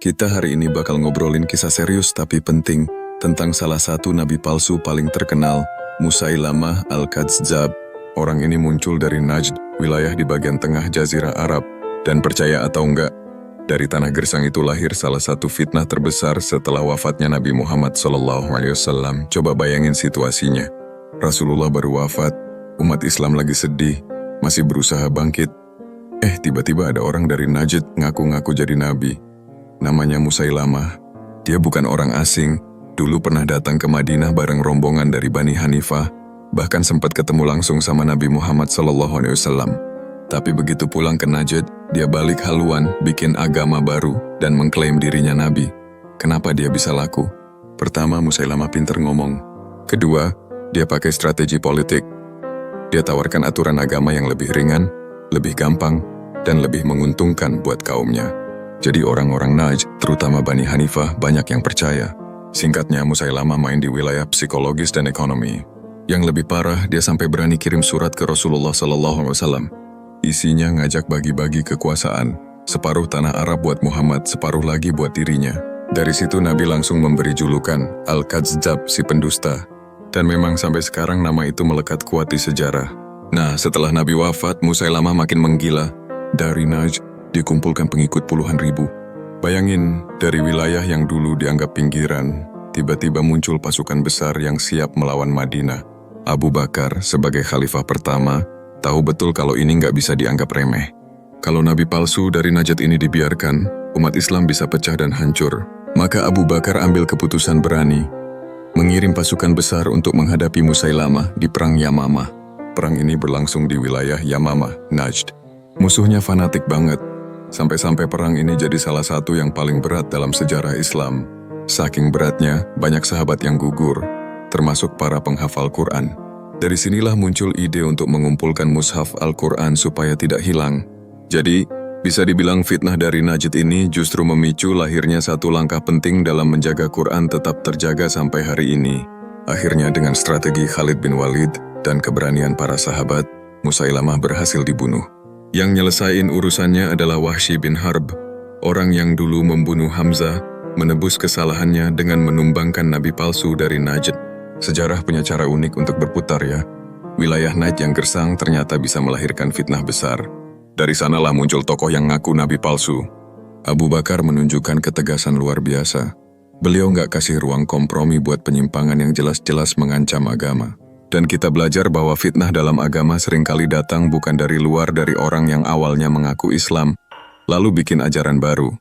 Kita hari ini bakal ngobrolin kisah serius tapi penting tentang salah satu nabi palsu paling terkenal, Musailamah Al-Kadzdzab. Orang ini muncul dari Najd, wilayah di bagian tengah Jazirah Arab. Dan percaya atau enggak, dari tanah gersang itu lahir salah satu fitnah terbesar setelah wafatnya Nabi Muhammad SAW. Coba bayangin situasinya. Rasulullah baru wafat, umat Islam lagi sedih, masih berusaha bangkit. Tiba-tiba ada orang dari Najd ngaku-ngaku jadi nabi. Namanya Musailamah. Dia bukan orang asing, dulu pernah datang ke Madinah bareng rombongan dari Bani Hanifah, bahkan sempat ketemu langsung sama Nabi Muhammad SAW. Tapi begitu pulang ke Najd, dia balik haluan, bikin agama baru, dan mengklaim dirinya nabi. Kenapa dia bisa laku? Pertama, Musailamah pinter ngomong. Kedua, dia pakai strategi politik. Dia tawarkan aturan agama yang lebih ringan, lebih gampang, dan lebih menguntungkan buat kaumnya. Jadi orang-orang Najd, terutama Bani Hanifah, banyak yang percaya. Singkatnya, Musailamah main di wilayah psikologis dan ekonomi. Yang lebih parah, dia sampai berani kirim surat ke Rasulullah SAW. Isinya ngajak bagi-bagi kekuasaan. Separuh tanah Arab buat Muhammad, separuh lagi buat dirinya. Dari situ Nabi langsung memberi julukan Al-Kadzdzab, si pendusta. Dan memang sampai sekarang nama itu melekat kuat di sejarah. Nah, setelah Nabi wafat, Musailamah makin menggila. Dari Najd, dikumpulkan pengikut puluhan ribu. Bayangin, dari wilayah yang dulu dianggap pinggiran, tiba-tiba muncul pasukan besar yang siap melawan Madinah. Abu Bakar, sebagai khalifah pertama, tahu betul kalau ini nggak bisa dianggap remeh. Kalau nabi palsu dari Najd ini dibiarkan, umat Islam bisa pecah dan hancur. Maka Abu Bakar ambil keputusan berani, mengirim pasukan besar untuk menghadapi Musailamah di Perang Yamamah. Perang ini berlangsung di wilayah Yamamah, Najd. Musuhnya fanatik banget. Sampai-sampai perang ini jadi salah satu yang paling berat dalam sejarah Islam. Saking beratnya, banyak sahabat yang gugur, termasuk para penghafal Quran. Dari sinilah muncul ide untuk mengumpulkan mushaf Al-Quran supaya tidak hilang. Jadi, bisa dibilang fitnah dari Najd ini justru memicu lahirnya satu langkah penting dalam menjaga Quran tetap terjaga sampai hari ini. Akhirnya dengan strategi Khalid bin Walid dan keberanian para sahabat, Musailamah berhasil dibunuh. Yang nyelesain urusannya adalah Wahsy bin Harb, orang yang dulu membunuh Hamzah, menebus kesalahannya dengan menumbangkan nabi palsu dari Najd. Sejarah punya cara unik untuk berputar ya. Wilayah Najd yang gersang ternyata bisa melahirkan fitnah besar. Dari sanalah muncul tokoh yang ngaku nabi palsu. Abu Bakar menunjukkan ketegasan luar biasa. Beliau nggak kasih ruang kompromi buat penyimpangan yang jelas-jelas mengancam agama. Dan kita belajar bahwa fitnah dalam agama seringkali datang bukan dari luar, dari orang yang awalnya mengaku Islam, lalu bikin ajaran baru.